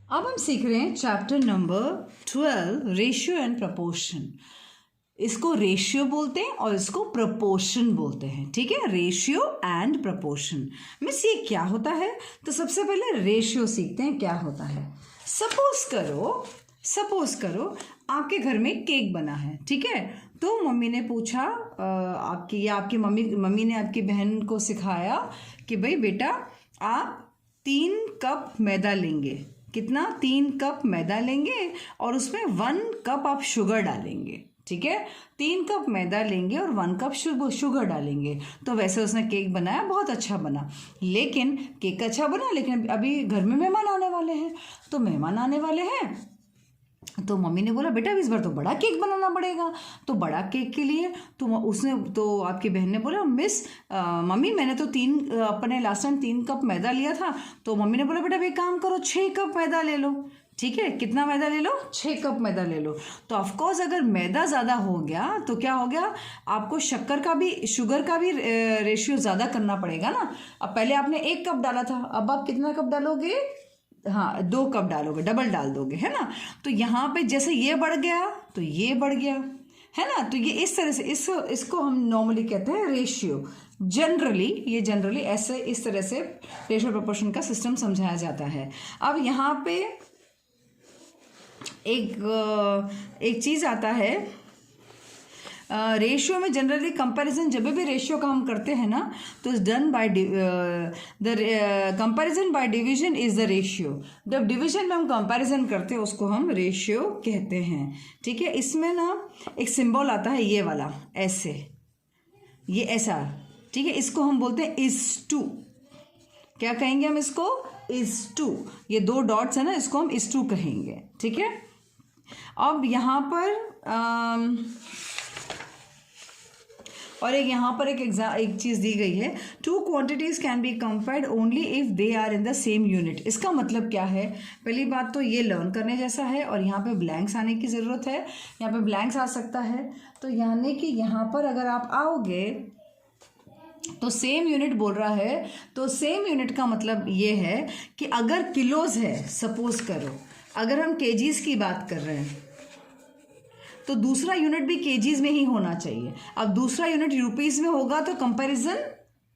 अब हम सीख रहे हैं chapter number 12 ratio and proportion. इसको रेशियो बोलते हैं और इसको प्रपोर्शन बोलते हैं। ठीक है, रेशियो एंड प्रपोर्शन। मिस ये क्या होता है? तो सबसे पहले रेशियो सीखते हैं क्या होता है। सपोज करो आपके घर में केक बना है। ठीक है, तो मम्मी ने पूछा आपकी मम्मी ने आपकी बहन को सिखाया कि भाई बेटा आप 3 कप मैदा लेंगे। कितना? 3 कप मैदा लेंगे और उसमें 1 कप आप शुगर डालेंगे। ठीक है, 3 कप मैदा लेंगे और 1 कप शुगर डालेंगे। तो वैसे उसने केक बनाया, बहुत अच्छा बना। लेकिन केक अच्छा बना, लेकिन अभी घर में मेहमान आने वाले हैं। तो मेहमान आने वाले हैं तो मम्मी ने बोला बेटा इस बार तो बड़ा केक बनाना पड़ेगा। तो बड़ा केक के लिए तो आपकी बहन ने बोला मिस मम्मी मैंने तो अपने लास्ट टाइम 3 कप मैदा लिया था। तो मम्मी ने बोला बेटा एक काम करो 6 कप मैदा ले लो। ठीक है, कितना मैदा ले लो? 6 कप मैदा ले लो। तो ऑफकोर्स अगर मैदा ज़्यादा हो गया तो क्या हो गया, आपको शुगर का भी रेशियो ज़्यादा करना पड़ेगा ना। अब पहले आपने 1 कप डाला था, अब आप कितना कप डालोगे? हाँ 2 कप डालोगे, डबल डाल दोगे, है ना। तो यहाँ पे जैसे ये बढ़ गया तो ये बढ़ गया, है ना। तो ये इस तरह से इसको हम नॉर्मली कहते हैं रेशियो। जनरली ऐसे इस तरह से रेशियो प्रोपोर्शन का सिस्टम समझाया जाता है। अब यहाँ पे एक चीज़ आता है रेशियो में। जनरली कंपैरिजन जब भी रेशियो का हम करते हैं ना तो done by the comparison by division is the ratio. जब डिवीजन में हम कंपैरिजन करते हैं उसको हम रेशियो कहते हैं। ठीक है, इसमें ना एक सिंबल आता है ये वाला, ऐसे, ये ऐसा। ठीक है, इसको हम बोलते हैं इज टू। क्या कहेंगे हम इसको? Is two. ये 2 डॉट्स है ना, इसको हम इज टू कहेंगे। ठीक है, अब यहाँ पर और यहाँ पर एक चीज़ दी गई है, 2 quantities can be compared only if they are in the same unit. इसका मतलब क्या है? पहली बात तो ये लर्न करने जैसा है और यहाँ पे ब्लैंक्स आने की ज़रूरत है। यहाँ पे ब्लैंक्स आ सकता है, तो यानी कि यहाँ पर अगर आप आओगे तो सेम यूनिट बोल रहा है। तो सेम यूनिट का मतलब ये है कि अगर किलोज है, सपोज करो अगर हम केजीज की बात कर रहे हैं तो दूसरा यूनिट भी केजीज में ही होना चाहिए। अब दूसरा यूनिट रुपीस में होगा तो कंपैरिजन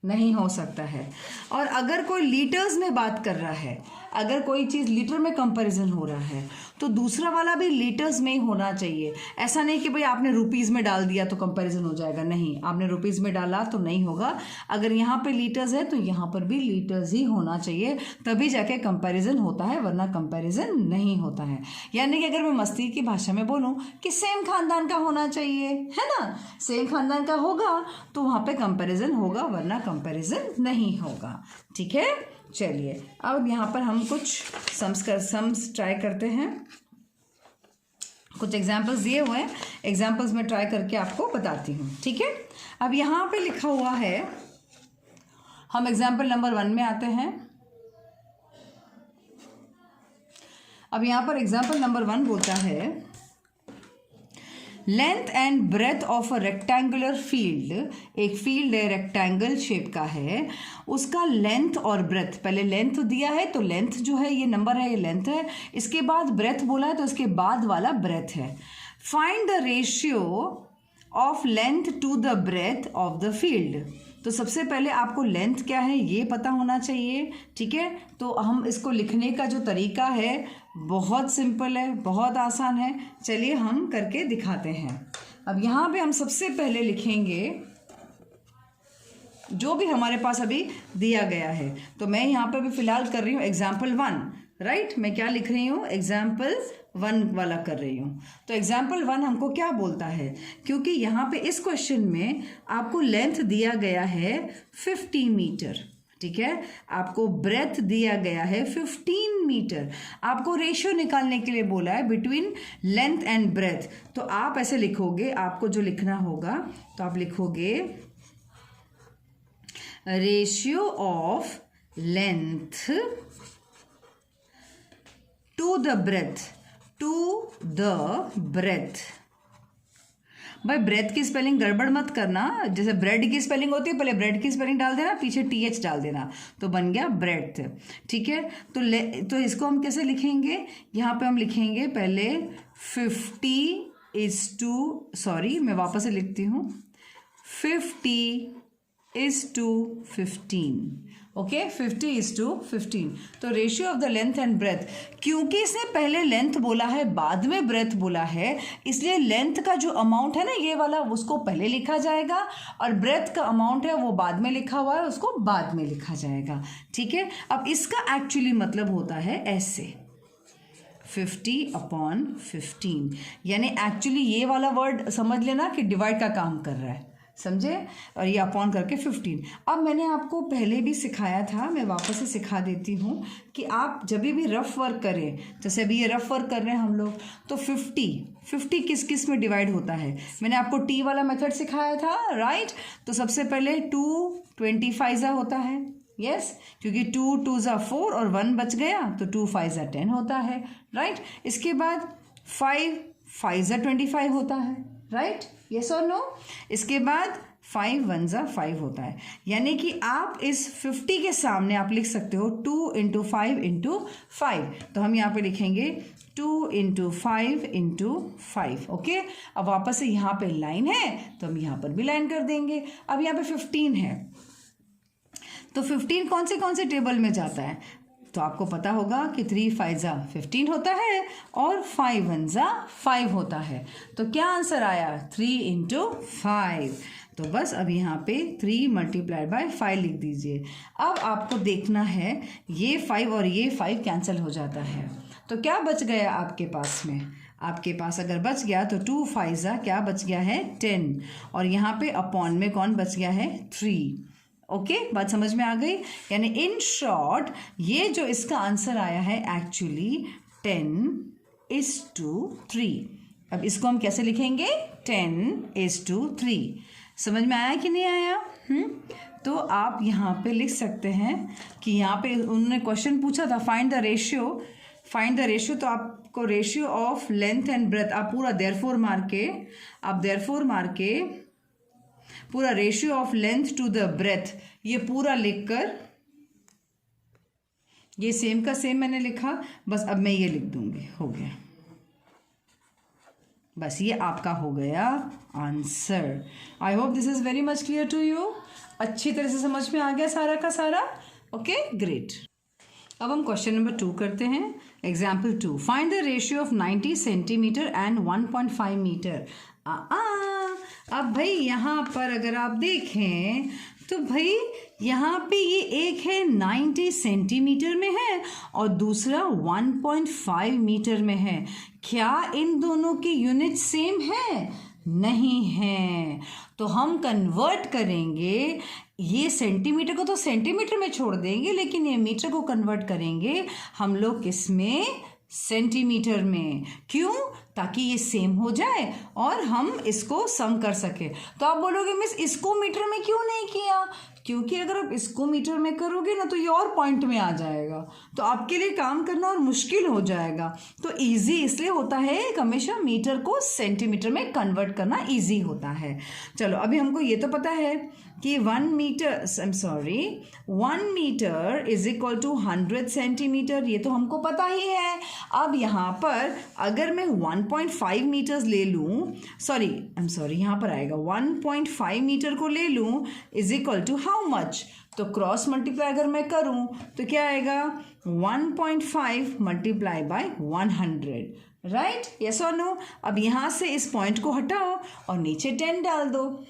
नहीं हो सकता है। और अगर कोई लीटर्स में बात कर रहा है, अगर कोई चीज़ लीटर में कंपैरिजन हो रहा है तो दूसरा वाला भी लीटर्स में ही होना चाहिए। ऐसा नहीं कि भाई आपने रुपीज़ में डाल दिया तो कंपैरिजन हो जाएगा, नहीं, आपने रुपीज़ में डाला तो नहीं होगा। अगर यहाँ पे लीटर्स है तो यहाँ पर भी लीटर्स ही होना चाहिए, तभी जाके कंपैरिजन होता है, वरना कंपैरिजन नहीं होता है। यानी कि अगर मैं मस्ती की भाषा में बोलूँ कि सेम खानदान का होना चाहिए, है ना, सेम खानदान का होगा तो वहाँ पे कंपैरिजन होगा, वरना कंपैरिजन नहीं होगा। ठीक है, चलिए अब यहाँ पर हम कुछ सम्स ट्राई करते हैं। कुछ एग्जाम्पल्स दिए हुए हैं, एग्जाम्पल्स में ट्राई करके आपको बताती हूँ। ठीक है, अब यहाँ पे लिखा हुआ है, हम एग्जाम्पल नंबर 1 में आते हैं। अब यहाँ पर एग्जाम्पल नंबर 1 बोलता है length and breadth of a rectangular field. एक फील्ड है, रेक्टेंगल शेप का है, उसका लेंथ और ब्रेथ, पहले लेंथ दिया है तो लेंथ जो है ये नंबर है, ये लेंथ है, इसके बाद ब्रेथ बोला है तो इसके बाद वाला ब्रेथ है। Find the ratio of length to the breadth of the field. तो सबसे पहले आपको लेंथ क्या है ये पता होना चाहिए। ठीक है, तो हम इसको लिखने का जो तरीका है बहुत सिंपल है, बहुत आसान है। चलिए हम करके दिखाते हैं। अब यहाँ पे हम सबसे पहले लिखेंगे जो भी हमारे पास अभी दिया गया है। तो मैं यहाँ पे अभी फिलहाल कर रही हूँ एग्जाम्पल 1, राइट। मैं क्या लिख रही हूँ? एग्जाम्पल 1 वाला कर रही हूँ। तो एग्जाम्पल 1 हमको क्या बोलता है, क्योंकि यहाँ पे इस क्वेश्चन में आपको लेंथ दिया गया है 50 मीटर। ठीक है, आपको ब्रेथ दिया गया है 15 मीटर। आपको रेशियो निकालने के लिए बोला है बिटवीन लेंथ एंड ब्रेथ। तो आप ऐसे लिखोगे, आपको जो लिखना होगा तो आप लिखोगे ratio of length to the breadth भाई ब्रेथ की स्पेलिंग गड़बड़ मत करना, जैसे ब्रेड की स्पेलिंग होती है पहले ब्रेड की स्पेलिंग डाल देना, पीछे TH डाल देना, तो बन गया ब्रेड। ठीक है, तो इसको हम कैसे लिखेंगे, यहाँ पे हम लिखेंगे पहले 50 मैं वापस से लिखती हूँ 50:15। ओके, 50:15। तो ratio of the length and breadth, क्योंकि इसने पहले लेंथ बोला है बाद में ब्रेथ बोला है, इसलिए लेंथ का जो अमाउंट है ना ये वाला उसको पहले लिखा जाएगा, और ब्रेथ का अमाउंट है वो बाद में लिखा हुआ है उसको बाद में लिखा जाएगा। ठीक है, अब इसका एक्चुअली मतलब होता है ऐसे 50/15, यानी एक्चुअली ये वाला वर्ड समझ लेना कि डिवाइड का काम कर रहा है, समझे, और ये अपॉन करके 15। अब मैंने आपको पहले भी सिखाया था, मैं वापस से सिखा देती हूँ कि आप जब भी रफ वर्क करें, जैसे अभी ये रफ वर्क कर रहे हैं हम लोग, तो 50 किस किस में डिवाइड होता है, मैंने आपको टी वाला मेथड सिखाया था, राइट। तो सबसे पहले 2 25 होता है, यस, क्योंकि 2 2 4 और 1 बच गया तो 2 5 10 होता है, राइट। इसके बाद 5 5 25 होता है, राइट, यस और नो। इसके बाद 5 1 5 होता है, यानी कि आप इस 50 के सामने आप लिख सकते हो 2 × 5 × 5, तो हम यहाँ पे लिखेंगे 2 × 5 × 5। ओके, अब वापस से यहाँ पे लाइन है तो हम यहाँ पर भी लाइन कर देंगे। अब यहाँ पे 15 है, तो 15 कौन से टेबल में जाता है, तो आपको पता होगा कि 3 5 15 होता है और 5 1 5 होता है, तो क्या आंसर आया 3 × 5। तो बस अब यहाँ पे 3 × 5 लिख दीजिए। अब आपको देखना है ये 5 और ये 5 कैंसिल हो जाता है, तो क्या बच गया आपके पास में, आपके पास अगर बच गया तो 2 5 क्या बच गया है 10, और यहाँ पे अपॉन में कौन बच गया है 3। ओके, बात समझ में आ गई, यानी इन शॉर्ट ये जो इसका आंसर आया है एक्चुअली 10:3। अब इसको हम कैसे लिखेंगे 10:3। समझ में आया कि नहीं आया? तो आप यहाँ पे लिख सकते हैं कि यहाँ पे उन्होंने क्वेश्चन पूछा था फाइंड द रेशियो, तो आपको ratio of length and breadth, आप पूरा देयरफॉर मार के पूरा ratio of length to the breadth ये पूरा लिखकर, ये सेम का सेम मैंने लिखा, बस अब मैं ये लिख दूंगी, हो गया, बस ये आपका हो गया answer. I hope this is very much clear to you, अच्छी तरह से समझ में आ गया सारा का सारा। Okay, great. अब हम क्वेश्चन नंबर 2 करते हैं। Example 2, find the ratio of 90 centimetre and 1.5 metre. अब भाई यहाँ पर अगर आप देखें तो भाई यहाँ पे ये एक है 90 सेंटीमीटर में है और दूसरा 1.5 मीटर में है। क्या इन दोनों की यूनिट सेम है? नहीं है, तो हम कन्वर्ट करेंगे, ये सेंटीमीटर को तो सेंटीमीटर में छोड़ देंगे, लेकिन ये मीटर को कन्वर्ट करेंगे हम लोग किसमें? सेंटीमीटर में। क्यों? ताकि ये सेम हो जाए और हम इसको सम कर सके। तो आप बोलोगे मिस इसको मीटर में क्यों नहीं किया? क्योंकि अगर आप इसको मीटर में करोगे ना तो ये और पॉइंट में आ जाएगा, तो आपके लिए काम करना और मुश्किल हो जाएगा। तो इजी इसलिए होता है हमेशा मीटर को सेंटीमीटर में कन्वर्ट करना इजी होता है। चलो अभी हमको ये तो पता है कि 1 metre is equal to 100 centimetre, ये तो हमको पता ही है। अब यहाँ पर अगर मैं 1.5 मीटर्स ले लूँ, यहाँ पर आएगा 1.5 मीटर को ले लूँ is equal to how much, तो क्रॉस मल्टीप्लाई अगर मैं करूँ तो क्या आएगा 1.5 मल्टीप्लाई बाय 100, राइट, यस और नो। अब यहाँ से इस पॉइंट को हटाओ और नीचे 10 डाल दो,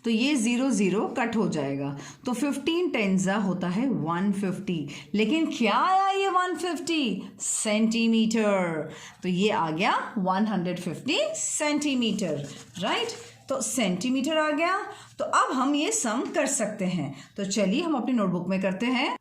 तो ये 0 0 कट हो जाएगा, तो 15 10 होता है 150। लेकिन क्या आया ये 150 सेंटीमीटर, तो ये आ गया 150 सेंटीमीटर, राइट। तो सेंटीमीटर आ गया, तो अब हम ये सम कर सकते हैं। तो चलिए हम अपनी नोटबुक में करते हैं।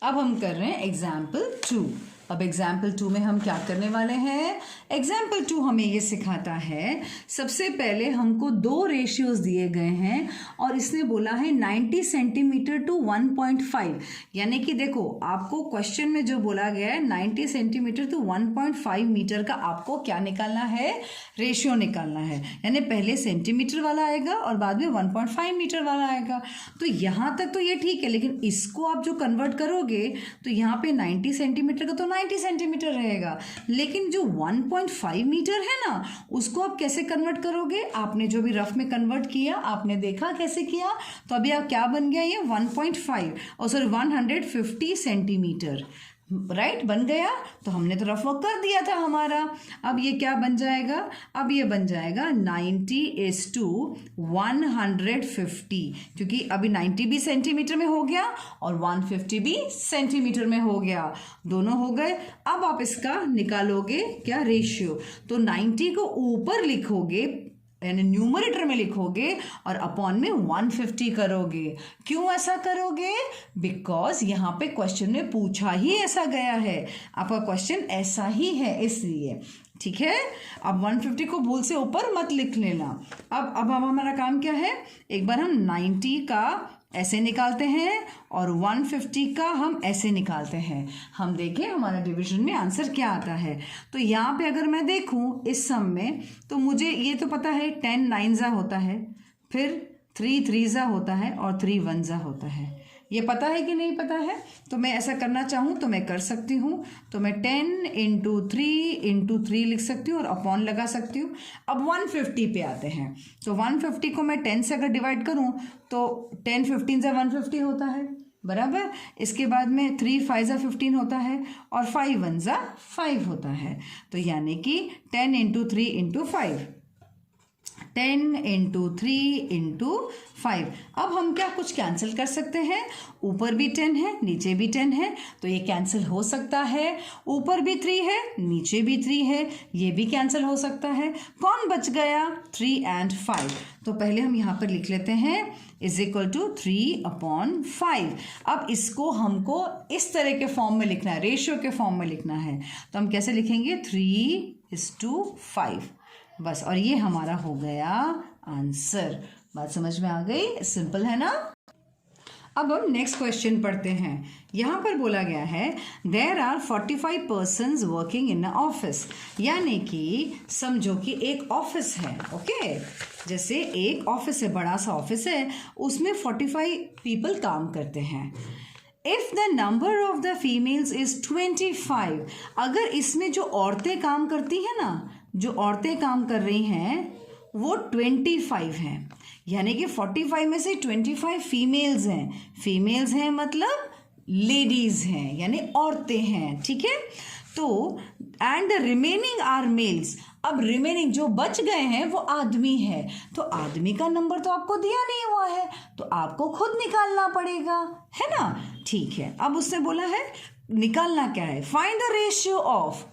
अब हम कर रहे हैं एग्जाम्पल 2। अब एग्जाम्पल 2 में हम क्या करने वाले हैं? एग्जाम्पल 2 हमें ये सिखाता है, सबसे पहले हमको 2 रेशियोज दिए गए हैं और इसने बोला है 90 सेंटीमीटर टू 1.5, यानी कि देखो आपको क्वेश्चन में जो बोला गया है 90 सेंटीमीटर टू 1.5 मीटर का आपको क्या निकालना है? रेशियो निकालना है, यानी पहले सेंटीमीटर वाला आएगा और बाद में 1.5 मीटर वाला आएगा। तो यहाँ तक तो ये ठीक है, लेकिन इसको आप जो कन्वर्ट करोगे तो यहाँ पे 90 सेंटीमीटर का तो 90 सेंटीमीटर रहेगा, लेकिन जो 1.5 मीटर है ना उसको आप कैसे कन्वर्ट करोगे? आपने जो भी रफ में कन्वर्ट किया आपने देखा कैसे किया, तो अभी आप क्या बन गया? ये 1.5 और सॉरी 150 सेंटीमीटर, राइट बन गया। तो हमने तो रफ वर्क कर दिया था हमारा। अब ये क्या बन जाएगा? अब ये बन जाएगा 90:150, क्योंकि अभी 90 भी सेंटीमीटर में हो गया और 150 भी सेंटीमीटर में हो गया, दोनों हो गए। अब आप इसका निकालोगे क्या? रेशियो। तो 90 को ऊपर लिखोगे यानी न्यूमरेटर में लिखोगे और अपॉन में 150 करोगे। क्यों ऐसा करोगे? बिकॉज यहाँ पे क्वेश्चन में पूछा ही ऐसा गया है, आपका क्वेश्चन ऐसा ही है इसलिए, ठीक है। अब 150 को भूल से ऊपर मत लिख लेना। अब हमारा काम क्या है? एक बार हम 90 का ऐसे निकालते हैं और 150 का हम ऐसे निकालते हैं। हम देखें हमारा डिवीजन में आंसर क्या आता है। तो यहाँ पे अगर मैं देखूँ इस सम में, तो मुझे ये तो पता है 10 9 होता है, फिर 3 3 होता है और 3 1 होता है। ये पता है कि नहीं पता है? तो मैं ऐसा करना चाहूँ तो मैं कर सकती हूँ। तो मैं 10 × 3 लिख सकती हूँ और अपॉन लगा सकती हूँ। अब 150 पे आते हैं। तो 150 को मैं 10 से अगर डिवाइड करूँ तो 10 15 से 150 होता है, बराबर। इसके बाद में 3 5 15 होता है और 5 1 5 होता है। तो यानी कि 10 × 3 × 5, 10 × 3 × 5। अब हम क्या कुछ कैंसिल कर सकते हैं? ऊपर भी 10 है नीचे भी 10 है, तो ये कैंसिल हो सकता है। ऊपर भी 3 है नीचे भी 3 है, ये भी कैंसिल हो सकता है। कौन बच गया? 3 और 5। तो पहले हम यहाँ पर लिख लेते हैं = 3/5। अब इसको हमको इस तरह के फॉर्म में लिखना है, रेशियो के फॉर्म में लिखना है। तो हम कैसे लिखेंगे? 3:5 बस, और ये हमारा हो गया आंसर। बात समझ में आ गई? सिंपल है ना। अब हम नेक्स्ट क्वेश्चन पढ़ते हैं। यहाँ पर बोला गया है there are 45 persons working in a office, यानी कि समझो कि एक ऑफिस है, ओके। जैसे एक ऑफिस है, बड़ा सा ऑफिस है, उसमें 45 पीपल काम करते हैं। If the number of the females is 25, अगर इसमें जो औरतें काम करती हैं ना, जो औरतें काम कर रही हैं वो 25 हैं, यानी कि 45 में से 25 फीमेल्स हैं। फीमेल्स हैं मतलब लेडीज हैं, यानी औरतें हैं, ठीक है। तो and the remaining are males, अब रिमेनिंग जो बच गए हैं वो आदमी है। तो आदमी का नंबर तो आपको दिया नहीं हुआ है, तो आपको खुद निकालना पड़ेगा, है ना। ठीक है, अब उसने बोला है निकालना क्या है? Find the ratio of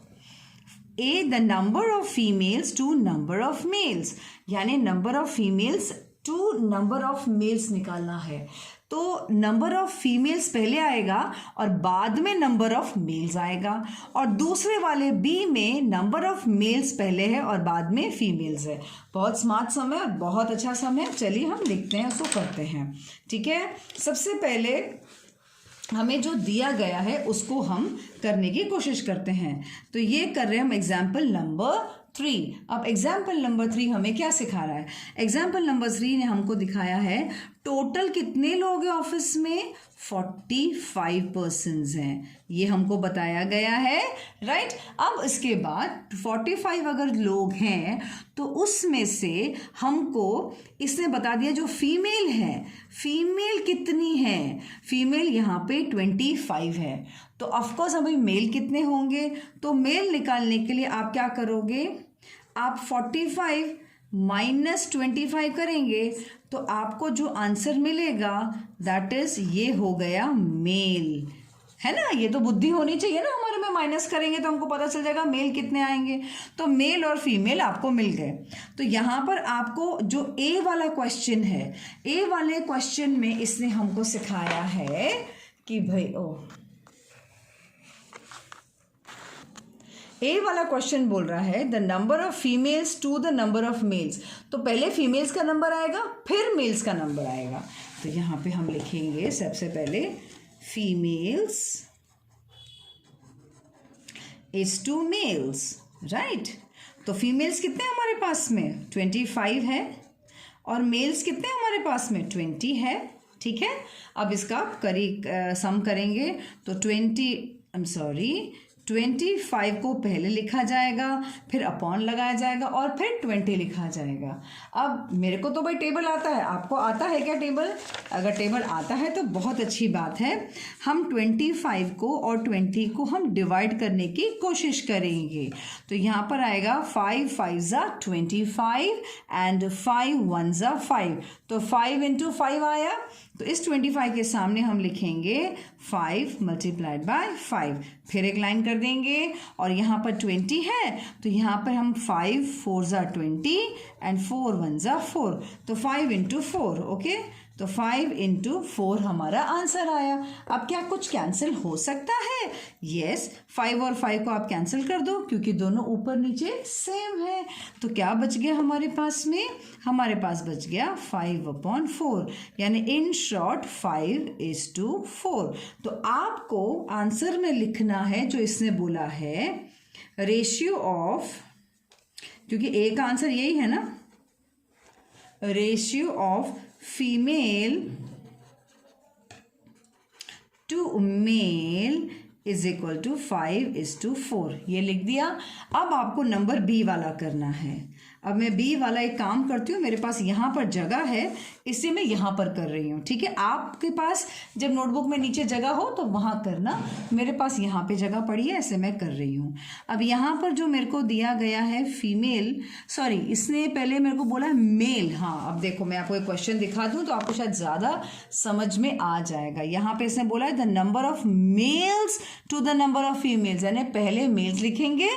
the number of females to number of males, यानी number of females to number of males निकालना है। तो नंबर ऑफ फीमेल्स पहले आएगा और बाद में नंबर ऑफ मेल्स आएगा, और दूसरे वाले बी में नंबर ऑफ मेल्स पहले है और बाद में फीमेल्स है। बहुत स्मार्ट सम है और बहुत अच्छा सम है। चलिए हम लिखते हैं, उसको करते हैं, ठीक है। सबसे पहले हमें जो दिया गया है उसको हम करने की कोशिश करते हैं। तो ये कर रहे हैं हम एग्जाम्पल नंबर 3। अब एग्जाम्पल नंबर 3 हमें क्या सिखा रहा है? एग्जाम्पल नंबर 3 ने हमको दिखाया है टोटल कितने लोग हैं ऑफिस में? 45 पर्सन्स हैं, ये हमको बताया गया है, राइट। अब इसके बाद 45 अगर लोग हैं तो उसमें से हमको इसने बता दिया जो फीमेल है, फीमेल कितनी है? फीमेल यहाँ पे 25 है। तो ऑफकोर्स अभी मेल कितने होंगे? तो मेल निकालने के लिए आप क्या करोगे? आप 45 - 25 करेंगे तो आपको जो आंसर मिलेगा दैट इज ये हो गया मेल, है ना। ये तो बुद्धि होनी चाहिए ना हमारे में, माइनस करेंगे तो हमको पता चल जाएगा मेल कितने आएंगे। तो मेल और फीमेल आपको मिल गए। तो यहाँ पर आपको जो ए वाला क्वेश्चन है, ए वाले क्वेश्चन में इसने हमको सिखाया है कि भाई ए वाला क्वेश्चन बोल रहा है the number of females to the number of males. तो पहले फीमेल्स का नंबर आएगा फिर मेल्स का नंबर आएगा। तो यहाँ पे हम लिखेंगे सबसे पहले females is to males, right. तो फीमेल्स कितने हैं हमारे पास में 25 है और मेल्स कितने हैं हमारे पास में 20 है, ठीक है। अब इसका सम करेंगे तो 25 को पहले लिखा जाएगा, फिर अपॉन लगाया जाएगा और फिर 20 लिखा जाएगा। अब मेरे को तो भाई टेबल आता है, आपको आता है क्या टेबल? अगर टेबल आता है तो बहुत अच्छी बात है। हम 25 को और 20 को हम डिवाइड करने की कोशिश करेंगे। तो यहाँ पर आएगा 5 5 ज़ा 25 एंड 5 1 ज़ा 5। तो 5 इंटू 5 आया, तो इस 25 के सामने हम लिखेंगे 5 मल्टीप्लाइड बाय 5। फिर एक लाइन कर देंगे और यहाँ पर 20 है तो यहाँ पर हम 5 4 ज़ा 20 एंड 4 1 ज़ा 4। तो 5 इंटू 4, ओके। तो 5 इंटू 4 हमारा आंसर आया। अब क्या कुछ कैंसिल हो सकता है? यस, 5 और 5 को आप कैंसिल कर दो क्योंकि दोनों ऊपर नीचे सेम है। तो क्या बच गया हमारे पास में? हमारे पास बच गया 5/4, यानी इन शॉर्ट 5:4। तो आपको आंसर में लिखना है जो इसने बोला है रेशियो ऑफ, क्योंकि ए का आंसर यही है ना, ratio of female to male is equal to 5:4, ये लिख दिया। अब आपको नंबर बी वाला करना है। अब मैं बी वाला एक काम करती हूँ, मेरे पास यहाँ पर जगह है इसलिए मैं यहाँ पर कर रही हूँ, ठीक है। आपके पास जब नोटबुक में नीचे जगह हो तो वहाँ करना, मेरे पास यहाँ पे जगह पड़ी है ऐसे मैं कर रही हूँ। अब यहाँ पर जो मेरे को दिया गया है फीमेल, सॉरी इसने पहले मेरे को बोला है मेल। हाँ, अब देखो मैं आपको एक क्वेश्चन दिखा दूँ तो आपको शायद ज़्यादा समझ में आ जाएगा। यहाँ पे इसने बोला है the number of males to the number of females, यानी पहले मेल्स लिखेंगे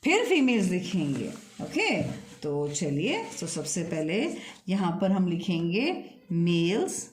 फिर फीमेल्स लिखेंगे, ओके। तो चलिए, तो सबसे पहले यहाँ पर हम लिखेंगे मेल्स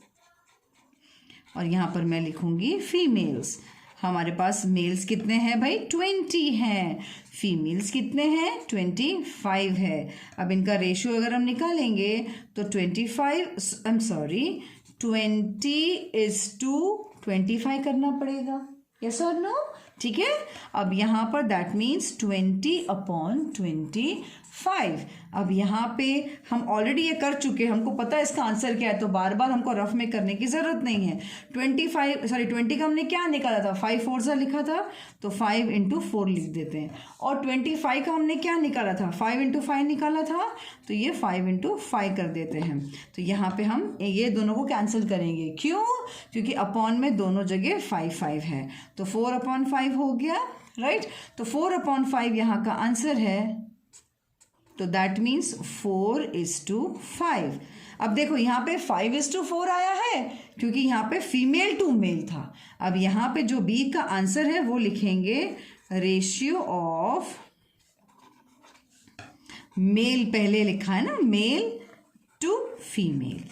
और यहाँ पर मैं लिखूंगी फीमेल्स। हमारे पास मेल्स कितने हैं भाई? 20 हैं। फीमेल्स कितने हैं? 25 है। अब इनका रेशियो अगर हम निकालेंगे तो 20:25 करना पड़ेगा, यस और नो, ठीक है। अब यहाँ पर दैट मीन्स 20/25। अब यहाँ पे हम ऑलरेडी ये कर चुके हैं, हमको पता है इसका आंसर क्या है, तो बार बार हमको रफ में करने की ज़रूरत नहीं है। 20 का हमने क्या निकाला था? 5 4 ज़ा लिखा था, तो 5/4 लिख देते हैं। और 25 का हमने क्या निकाला था? 5/5 निकाला था, तो ये 5/5 कर देते हैं। तो यहाँ पे हम ये दोनों को कैंसिल करेंगे, क्यों? क्योंकि अपॉन में दोनों जगह 5 है, तो 4/5 हो गया, राइट। तो 4/5 यहाँ का आंसर है, तो दैट मीन्स 4:5। अब देखो यहाँ पे 5:4 आया है क्योंकि यहाँ पे फीमेल टू मेल था। अब यहाँ पे जो बी का आंसर है वो लिखेंगे रेशियो ऑफ मेल, पहले लिखा है ना, मेल टू फीमेल,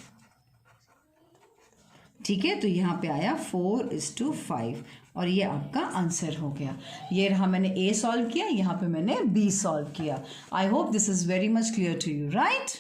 ठीक है। तो यहाँ पे आया 4:5 और ये आपका आंसर हो गया। ये रहा, मैंने ए सॉल्व किया, यहाँ पे मैंने बी सॉल्व किया। I hope this is very much clear to you, right.